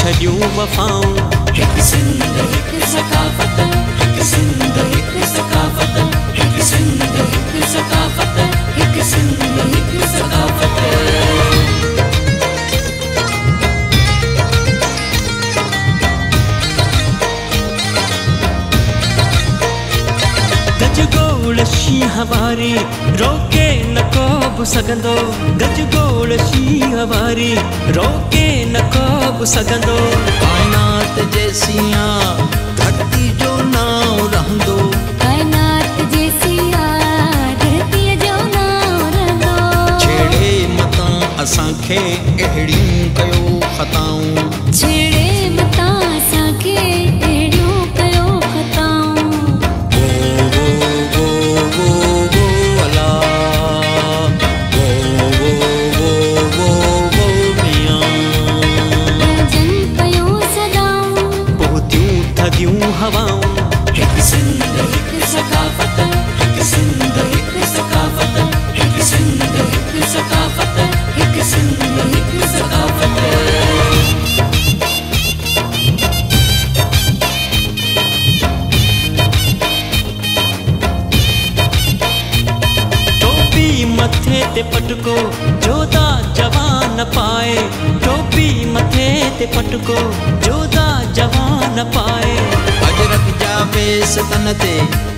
छॾियूं वफ़ाऊं। हिक सिंध हिक सकाफ़त, हिक सिंध हिक सकाफ़त, हिक सिंध हिक सकाफ़त, हिक सिंध हिक सकाफ़त। गजगोड़ शींहं वारी रोके न को बि सघंदो, गजगोड़ शींहं वारी रोके न को बि सघंदो। कायनात जैसिया धरती जो नाव रहंदो, कायनात जैसिया धरती जो नाव रहंदो। छेड़े मतां असांखे अहिड़ियूं कयो ख़ताऊं, छेड़े मतां असांखे अहिड़ियूं कयो ख़ताऊं। हिक सिंध हिक सकाफ़त, हिक सिंध हिक सकाफ़त, हिक सिंध हिक सकाफ़त, हिक सिंध हिक सकाफ़त। टोपी मथे ते पटको जोधा जवान पाए, टोपी मथे ते पटको जोधा जवान पाए। अजरक जा वेस तन ते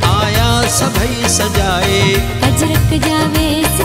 आया सभई सजाए, अजरक जा वेस